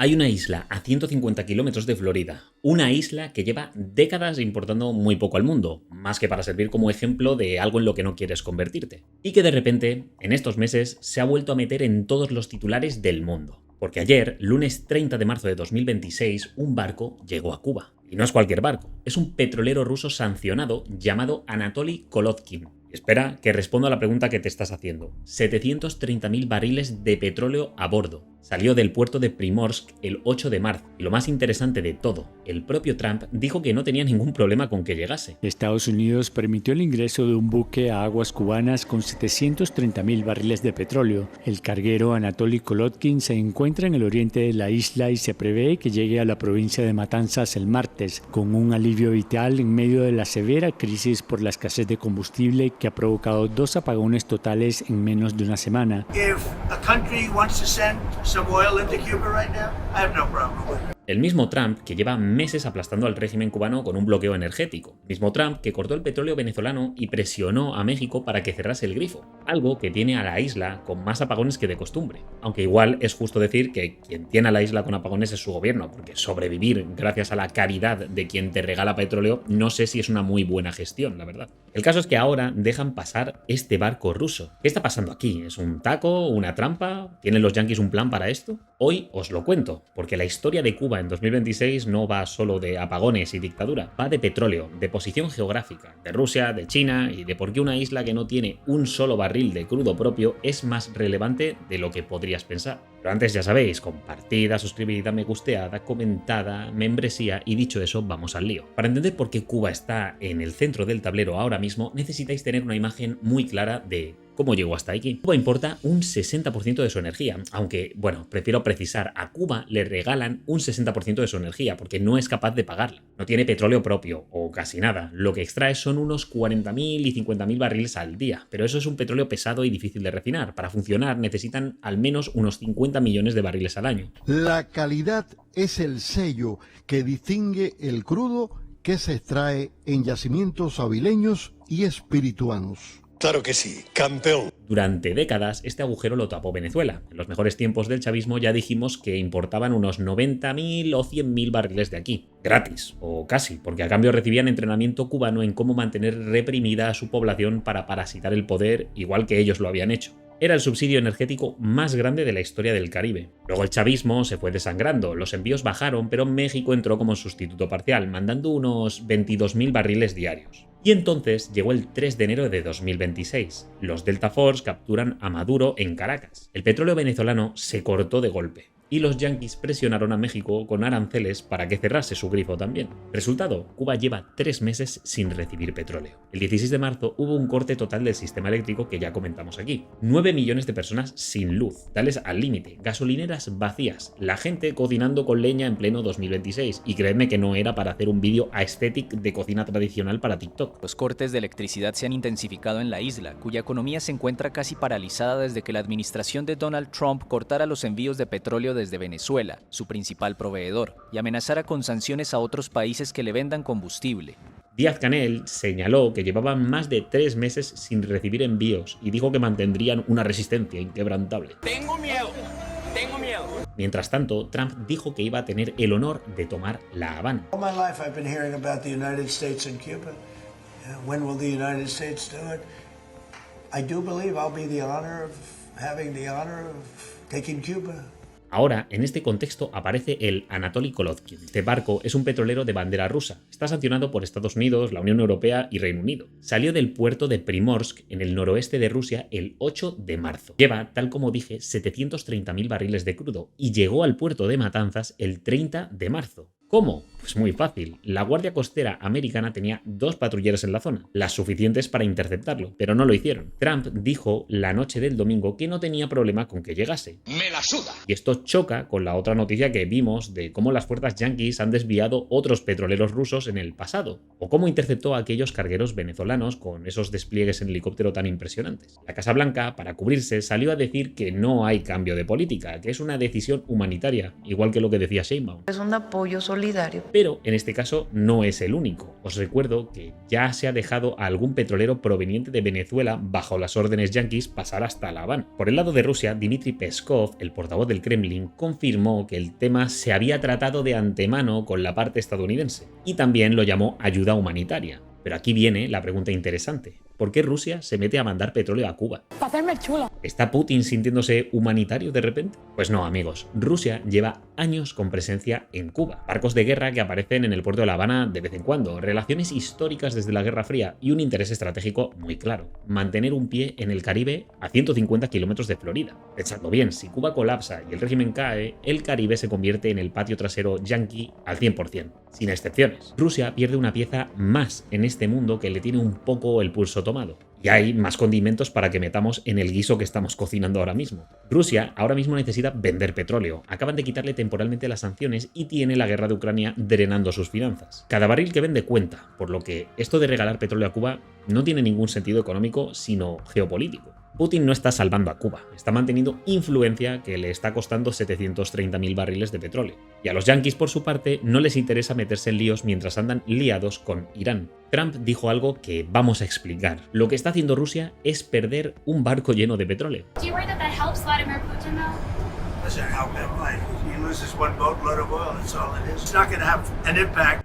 Hay una isla a 150 kilómetros de Florida, una isla que lleva décadas importando muy poco al mundo, más que para servir como ejemplo de algo en lo que no quieres convertirte, y que de repente, en estos meses, se ha vuelto a meter en todos los titulares del mundo. Porque ayer, lunes 30 de marzo de 2026, un barco llegó a Cuba. Y no es cualquier barco, es un petrolero ruso sancionado llamado Anatoly Kolodkin. Espera que respondo a la pregunta que te estás haciendo. 730.000 barriles de petróleo a bordo. Salió del puerto de Primorsk el 8 de marzo. Y lo más interesante de todo, el propio Trump dijo que no tenía ningún problema con que llegase. Estados Unidos permitió el ingreso de un buque a aguas cubanas con 730.000 barriles de petróleo. El carguero Anatoly Kolodkin se encuentra en el oriente de la isla y se prevé que llegue a la provincia de Matanzas el martes, con un alivio vital en medio de la severa crisis por la escasez de combustible que ha provocado 2 apagones totales en menos de una semana. El mismo Trump que lleva meses aplastando al régimen cubano con un bloqueo energético. El mismo Trump que cortó el petróleo venezolano y presionó a México para que cerrase el grifo. Algo que tiene a la isla con más apagones que de costumbre. Aunque igual es justo decir que quien tiene a la isla con apagones es su gobierno, porque sobrevivir gracias a la caridad de quien te regala petróleo no sé si es una muy buena gestión, la verdad. El caso es que ahora dejan pasar este barco ruso. ¿Qué está pasando aquí? ¿Es un taco? ¿Una trampa? ¿Tienen los yanquis un plan para esto? Hoy os lo cuento, porque la historia de Cuba en 2026 no va solo de apagones y dictadura, va de petróleo, de posición geográfica, de Rusia, de China y de por qué una isla que no tiene un solo barril de crudo propio es más relevante de lo que podrías pensar. Pero antes ya sabéis, compartida, suscribida, me gusteada, comentada, membresía y dicho eso, vamos al lío. Para entender por qué Cuba está en el centro del tablero ahora mismo, necesitáis tener una imagen muy clara de cómo llegó hasta aquí. Cuba importa un 60% de su energía, aunque, bueno, prefiero precisar, a Cuba le regalan un 60% de su energía porque no es capaz de pagarla. No tiene petróleo propio, o casi nada. Lo que extrae son unos 40.000 y 50.000 barriles al día, pero eso es un petróleo pesado y difícil de refinar. Para funcionar necesitan al menos unos 50 millones de barriles al año. La calidad es el sello que distingue el crudo que se extrae en yacimientos avileños y espirituanos. Claro que sí, campeón. Durante décadas este agujero lo tapó Venezuela. En los mejores tiempos del chavismo ya dijimos que importaban unos 90.000 o 100.000 barriles de aquí. Gratis, o casi, porque a cambio recibían entrenamiento cubano en cómo mantener reprimida a su población para parasitar el poder, igual que ellos lo habían hecho. Era el subsidio energético más grande de la historia del Caribe. Luego el chavismo se fue desangrando, los envíos bajaron, pero México entró como sustituto parcial, mandando unos 22.000 barriles diarios. Y entonces llegó el 3 de enero de 2026. Los Delta Force capturan a Maduro en Caracas. El petróleo venezolano se cortó de golpe. Y los yanquis presionaron a México con aranceles para que cerrase su grifo también. Resultado, Cuba lleva 3 meses sin recibir petróleo. El 16 de marzo hubo un corte total del sistema eléctrico que ya comentamos aquí. 9 millones de personas sin luz, tales al límite, gasolineras vacías, la gente cocinando con leña en pleno 2026. Y creedme que no era para hacer un vídeo aesthetic de cocina tradicional para TikTok. Los cortes de electricidad se han intensificado en la isla, cuya economía se encuentra casi paralizada desde que la administración de Donald Trump cortara los envíos de petróleo desde Venezuela, su principal proveedor, y amenazara con sanciones a otros países que le vendan combustible. Díaz-Canel señaló que llevaban más de 3 meses sin recibir envíos y dijo que mantendrían una resistencia inquebrantable. Tengo miedo. Mientras tanto, Trump dijo que iba a tener el honor de tomar La Habana. All my life I've been hearing about the United States and Cuba. When will the United States do it? I do believe I'll be having the honor of taking Cuba. Ahora, en este contexto, aparece el Anatoly Kolodkin. Este barco es un petrolero de bandera rusa. Está sancionado por Estados Unidos, la Unión Europea y Reino Unido. Salió del puerto de Primorsk, en el noroeste de Rusia, el 8 de marzo. Lleva, tal como dije, 730.000 barriles de crudo y llegó al puerto de Matanzas el 30 de marzo. ¿Cómo? Pues muy fácil. La Guardia Costera americana tenía 2 patrulleros en la zona, las suficientes para interceptarlo, pero no lo hicieron. Trump dijo la noche del domingo que no tenía problema con que llegase. ¡Me la suda! Y esto choca con la otra noticia que vimos de cómo las fuerzas yanquis han desviado otros petroleros rusos en el pasado, o cómo interceptó a aquellos cargueros venezolanos con esos despliegues en helicóptero tan impresionantes. La Casa Blanca, para cubrirse, salió a decir que no hay cambio de política, que es una decisión humanitaria, igual que lo que decía Sheinbaum. Es un apoyo solidario solidario. Pero en este caso no es el único. Os recuerdo que ya se ha dejado a algún petrolero proveniente de Venezuela bajo las órdenes yanquis pasar hasta La Habana. Por el lado de Rusia, Dmitry Peskov, el portavoz del Kremlin, confirmó que el tema se había tratado de antemano con la parte estadounidense y también lo llamó ayuda humanitaria. Pero aquí viene la pregunta interesante. ¿Por qué Rusia se mete a mandar petróleo a Cuba? Para hacerme el chulo. ¿Está Putin sintiéndose humanitario de repente? Pues no, amigos. Rusia lleva años con presencia en Cuba. Barcos de guerra que aparecen en el puerto de La Habana de vez en cuando, relaciones históricas desde la Guerra Fría y un interés estratégico muy claro: mantener un pie en el Caribe a 150 kilómetros de Florida. Pensadlo bien, si Cuba colapsa y el régimen cae, el Caribe se convierte en el patio trasero yanqui al 100%, sin excepciones. Rusia pierde una pieza más en este mundo que le tiene un poco el pulso tomado. Y hay más condimentos para que metamos en el guiso que estamos cocinando ahora mismo. Rusia ahora mismo necesita vender petróleo. Acaban de quitarle temporalmente las sanciones y tiene la guerra de Ucrania drenando sus finanzas. Cada barril que vende cuenta, por lo que esto de regalar petróleo a Cuba no tiene ningún sentido económico, sino geopolítico. Putin no está salvando a Cuba, está manteniendo influencia que le está costando 730.000 barriles de petróleo. Y a los yanquis, por su parte, no les interesa meterse en líos mientras andan liados con Irán. Trump dijo algo que vamos a explicar. Lo que está haciendo Rusia es perder un barco lleno de petróleo.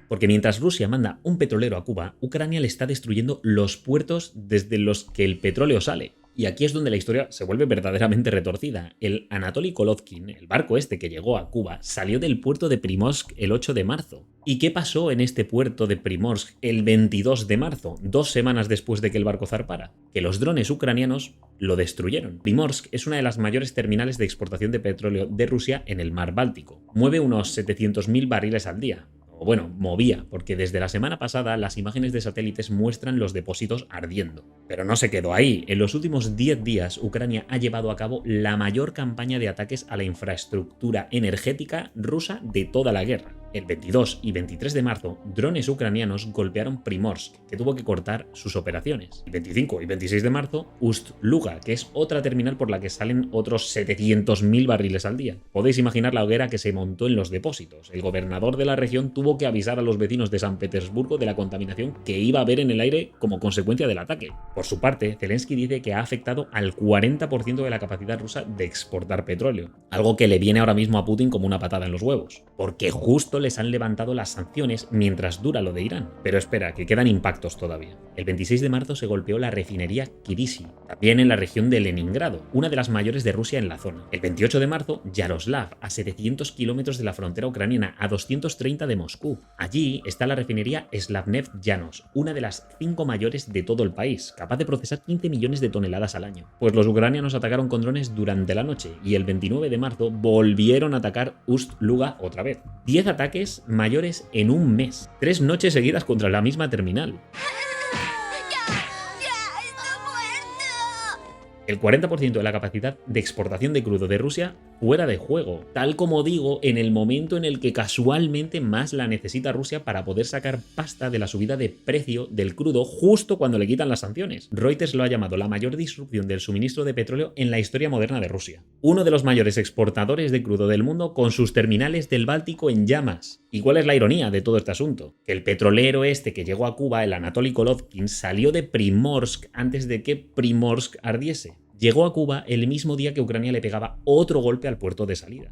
Porque mientras Rusia manda un petrolero a Cuba, Ucrania le está destruyendo los puertos desde los que el petróleo sale. Y aquí es donde la historia se vuelve verdaderamente retorcida. El Anatoly Kolovkin, el barco este que llegó a Cuba, salió del puerto de Primorsk el 8 de marzo. ¿Y qué pasó en este puerto de Primorsk el 22 de marzo, 2 semanas después de que el barco zarpara? Que los drones ucranianos lo destruyeron. Primorsk es una de las mayores terminales de exportación de petróleo de Rusia en el mar Báltico. Mueve unos 700.000 barriles al día. O bueno, movía, porque desde la semana pasada las imágenes de satélites muestran los depósitos ardiendo. Pero no se quedó ahí. En los últimos 10 días, Ucrania ha llevado a cabo la mayor campaña de ataques a la infraestructura energética rusa de toda la guerra. El 22 y 23 de marzo, drones ucranianos golpearon Primorsk, que tuvo que cortar sus operaciones. El 25 y 26 de marzo, Ust-Luga, que es otra terminal por la que salen otros 700.000 barriles al día. Podéis imaginar la hoguera que se montó en los depósitos. El gobernador de la región tuvo que avisar a los vecinos de San Petersburgo de la contaminación que iba a haber en el aire como consecuencia del ataque. Por su parte, Zelensky dice que ha afectado al 40% de la capacidad rusa de exportar petróleo, algo que le viene ahora mismo a Putin como una patada en los huevos, porque justo les han levantado las sanciones mientras dura lo de Irán. Pero espera, que quedan impactos todavía. El 26 de marzo se golpeó la refinería Kirishi, también en la región de Leningrado, una de las mayores de Rusia en la zona. El 28 de marzo, Yaroslav, a 700 kilómetros de la frontera ucraniana, a 230 de Moscú. Allí está la refinería Slavnev-Yanos, una de las 5 mayores de todo el país, capaz de procesar 15 millones de toneladas al año. Pues los ucranianos atacaron con drones durante la noche y el 29 de marzo volvieron a atacar Ust-Luga otra vez. 10 ataques mayores en un mes. 3 noches seguidas contra la misma terminal. El 40% de la capacidad de exportación de crudo de Rusia fuera de juego. Tal como digo, en el momento en el que casualmente más la necesita Rusia para poder sacar pasta de la subida de precio del crudo justo cuando le quitan las sanciones. Reuters lo ha llamado la mayor disrupción del suministro de petróleo en la historia moderna de Rusia. Uno de los mayores exportadores de crudo del mundo con sus terminales del Báltico en llamas. ¿Y cuál es la ironía de todo este asunto? Que el petrolero este que llegó a Cuba, el Anatoly Kolovkin, salió de Primorsk antes de que Primorsk ardiese. Llegó a Cuba el mismo día que Ucrania le pegaba otro golpe al puerto de salida.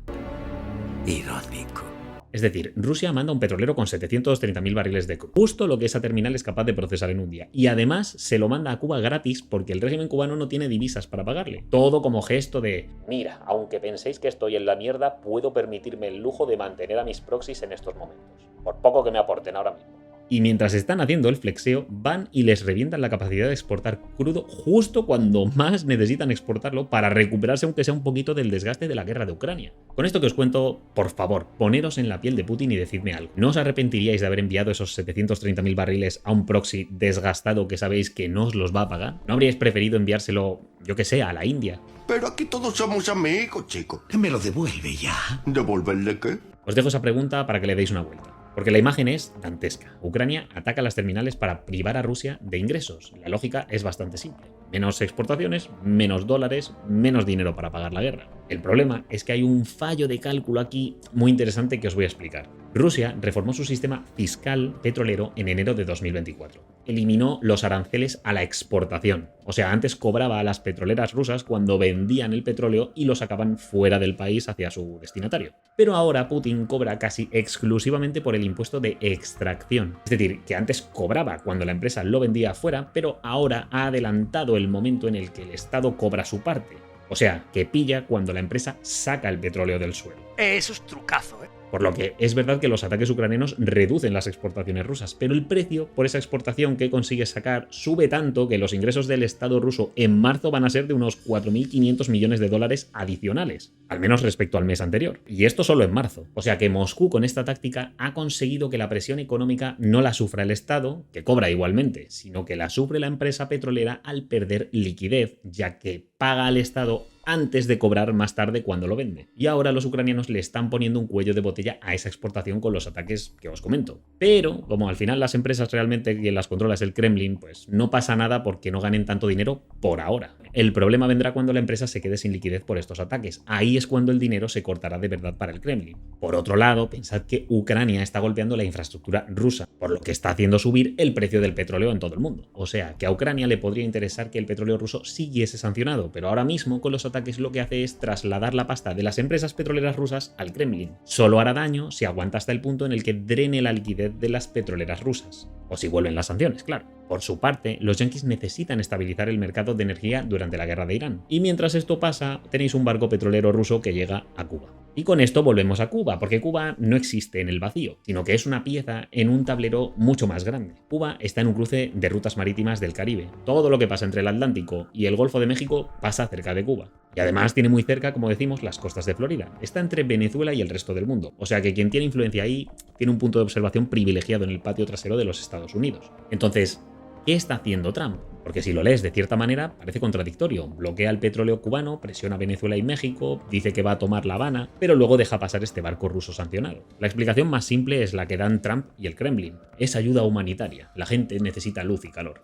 Irónico. Es decir, Rusia manda un petrolero con 730.000 barriles de crudo, justo lo que esa terminal es capaz de procesar en un día. Y además se lo manda a Cuba gratis porque el régimen cubano no tiene divisas para pagarle. Todo como gesto de: mira, aunque penséis que estoy en la mierda, puedo permitirme el lujo de mantener a mis proxies en estos momentos, por poco que me aporten ahora mismo. Y mientras están haciendo el flexeo, van y les revientan la capacidad de exportar crudo justo cuando más necesitan exportarlo para recuperarse aunque sea un poquito del desgaste de la guerra de Ucrania. Con esto que os cuento, por favor, poneros en la piel de Putin y decidme algo. ¿No os arrepentiríais de haber enviado esos 730.000 barriles a un proxy desgastado que sabéis que no os los va a pagar? ¿No habríais preferido enviárselo, yo que sé, a la India? Pero aquí todos somos amigos, chicos. ¿Me lo devuelve ya? ¿Devolverle qué? Os dejo esa pregunta para que le deis una vuelta. Porque la imagen es dantesca. Ucrania ataca las terminales para privar a Rusia de ingresos. La lógica es bastante simple. Menos exportaciones, menos dólares, menos dinero para pagar la guerra. El problema es que hay un fallo de cálculo aquí muy interesante que os voy a explicar. Rusia reformó su sistema fiscal petrolero en enero de 2024. Eliminó los aranceles a la exportación. O sea, antes cobraba a las petroleras rusas cuando vendían el petróleo y lo sacaban fuera del país hacia su destinatario. Pero ahora Putin cobra casi exclusivamente por el impuesto de extracción. Es decir, que antes cobraba cuando la empresa lo vendía fuera, pero ahora ha adelantado el momento en el que el Estado cobra su parte. O sea, que pilla cuando la empresa saca el petróleo del suelo. Eso es trucazo, ¿eh? Por lo que es verdad que los ataques ucranianos reducen las exportaciones rusas, pero el precio por esa exportación que consigue sacar sube tanto que los ingresos del Estado ruso en marzo van a ser de unos 4.500 millones de dólares adicionales, al menos respecto al mes anterior. Y esto solo en marzo. O sea que Moscú con esta táctica ha conseguido que la presión económica no la sufra el Estado, que cobra igualmente, sino que la sufre la empresa petrolera al perder liquidez, ya que paga al Estado antes de cobrar más tarde cuando lo vende. Y ahora los ucranianos le están poniendo un cuello de botella a esa exportación con los ataques que os comento. Pero, como al final las empresas realmente quien las controla es el Kremlin, pues no pasa nada porque no ganen tanto dinero por ahora. El problema vendrá cuando la empresa se quede sin liquidez por estos ataques. Ahí es cuando el dinero se cortará de verdad para el Kremlin. Por otro lado, pensad que Ucrania está golpeando la infraestructura rusa, por lo que está haciendo subir el precio del petróleo en todo el mundo. O sea, que a Ucrania le podría interesar que el petróleo ruso siguiese sancionado, pero ahora mismo con los ataques lo que hace es trasladar la pasta de las empresas petroleras rusas al Kremlin. Solo hará daño si aguanta hasta el punto en el que drene la liquidez de las petroleras rusas. O si vuelven las sanciones, claro. Por su parte, los yanquis necesitan estabilizar el mercado de energía durante la guerra de Irán. Y mientras esto pasa, tenéis un barco petrolero ruso que llega a Cuba. Y con esto volvemos a Cuba, porque Cuba no existe en el vacío, sino que es una pieza en un tablero mucho más grande. Cuba está en un cruce de rutas marítimas del Caribe. Todo lo que pasa entre el Atlántico y el Golfo de México pasa cerca de Cuba. Y además tiene muy cerca, como decimos, las costas de Florida. Está entre Venezuela y el resto del mundo. O sea que quien tiene influencia ahí tiene un punto de observación privilegiado en el patio trasero de los Estados Unidos. Entonces, ¿qué está haciendo Trump? Porque si lo lees de cierta manera, parece contradictorio. Bloquea el petróleo cubano, presiona a Venezuela y México, dice que va a tomar La Habana, pero luego deja pasar este barco ruso sancionado. La explicación más simple es la que dan Trump y el Kremlin. Es ayuda humanitaria. La gente necesita luz y calor.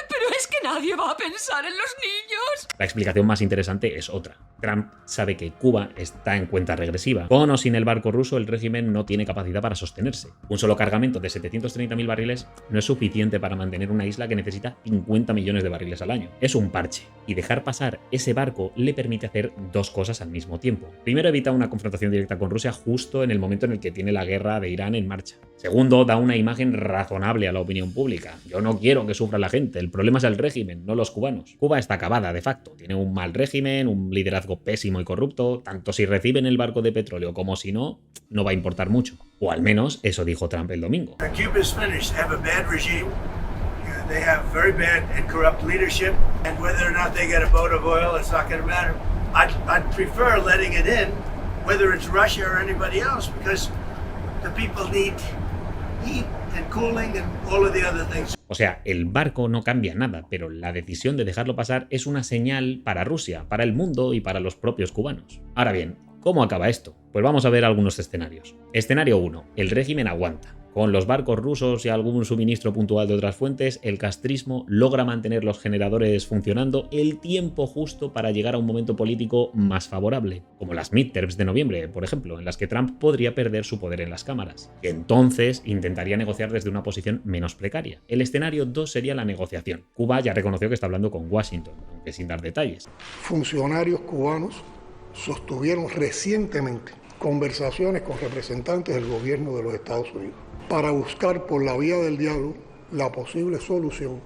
Pero es que nadie va a pensar en los niños. La explicación más interesante es otra. Trump sabe que Cuba está en cuenta regresiva. Con o sin el barco ruso, el régimen no tiene capacidad para sostenerse. Un solo cargamento de 730.000 barriles no es suficiente para mantener una isla que necesita 50 millones de barriles al año. Es un parche. Y dejar pasar ese barco le permite hacer dos cosas al mismo tiempo. Primero, evita una confrontación directa con Rusia justo en el momento en el que tiene la guerra de Irán en marcha. Segundo, da una imagen razonable a la opinión pública. Yo no quiero que sufra la gente. El problema es el régimen, no los cubanos. Cuba está acabada, de facto. Tiene un mal régimen, un liderazgo pésimo y corrupto. Tanto si reciben el barco de petróleo como si no, no va a importar mucho. O al menos eso dijo Trump el domingo. Cuba's finished. They have a bad regime. They have very bad and corrupt leadership. And whether or not they get a boat of oil, it's not going to matter. I'd prefer letting it in, whether it's Russia or anybody else, because the people need heat and cooling and all of the other things. O sea, el barco no cambia nada, pero la decisión de dejarlo pasar es una señal para Rusia, para el mundo y para los propios cubanos. Ahora bien, ¿cómo acaba esto? Pues vamos a ver algunos escenarios. Escenario 1. El régimen aguanta. Con los barcos rusos y algún suministro puntual de otras fuentes, el castrismo logra mantener los generadores funcionando el tiempo justo para llegar a un momento político más favorable, como las midterms de noviembre, por ejemplo, en las que Trump podría perder su poder en las cámaras. Y entonces intentaría negociar desde una posición menos precaria. El escenario 2 sería la negociación. Cuba ya reconoció que está hablando con Washington, aunque sin dar detalles. Funcionarios cubanos sostuvieron recientemente conversaciones con representantes del gobierno de los Estados Unidos para buscar por la vía del diálogo la posible solución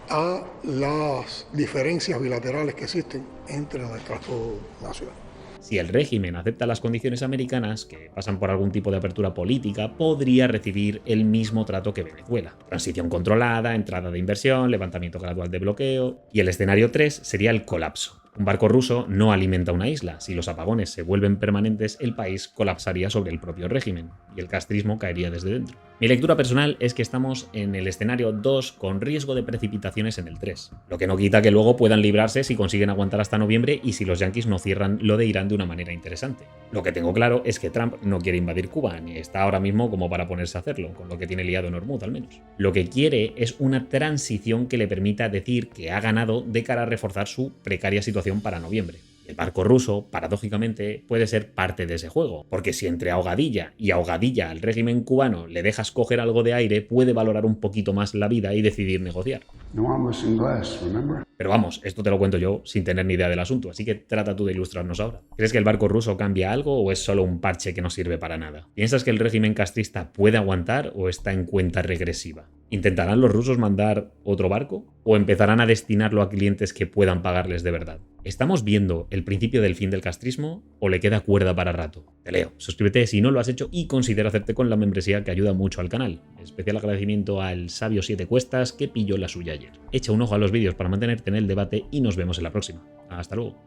a las diferencias bilaterales que existen entre nuestras dos naciones. Si el régimen acepta las condiciones americanas, que pasan por algún tipo de apertura política, podría recibir el mismo trato que Venezuela. Transición controlada, entrada de inversión, levantamiento gradual de bloqueo. Y el escenario 3 sería el colapso. Un barco ruso no alimenta una isla. Si los apagones se vuelven permanentes, el país colapsaría sobre el propio régimen y el castrismo caería desde dentro. Mi lectura personal es que estamos en el escenario 2 con riesgo de precipitaciones en el 3, lo que no quita que luego puedan librarse si consiguen aguantar hasta noviembre y si los yanquis no cierran lo de Irán de una manera interesante. Lo que tengo claro es que Trump no quiere invadir Cuba, ni está ahora mismo como para ponerse a hacerlo, con lo que tiene liado en Hormuz al menos. Lo que quiere es una transición que le permita decir que ha ganado de cara a reforzar su precaria situación para noviembre. El barco ruso, paradójicamente, puede ser parte de ese juego, porque si entre ahogadilla y ahogadilla al régimen cubano le dejas coger algo de aire, puede valorar un poquito más la vida y decidir negociar. Pero vamos, esto te lo cuento yo sin tener ni idea del asunto, así que trata tú de ilustrarnos ahora. ¿Crees que el barco ruso cambia algo o es solo un parche que no sirve para nada? ¿Piensas que el régimen castrista puede aguantar o está en cuenta regresiva? ¿Intentarán los rusos mandar otro barco? ¿O empezarán a destinarlo a clientes que puedan pagarles de verdad? ¿Estamos viendo el principio del fin del castrismo o le queda cuerda para rato? Te leo, suscríbete si no lo has hecho y considera hacerte con la membresía que ayuda mucho al canal. Especial agradecimiento al Sabio 7 Cuestas que pilló la suya ayer. Echa un ojo a los vídeos para mantenerte en el debate y nos vemos en la próxima. Hasta luego.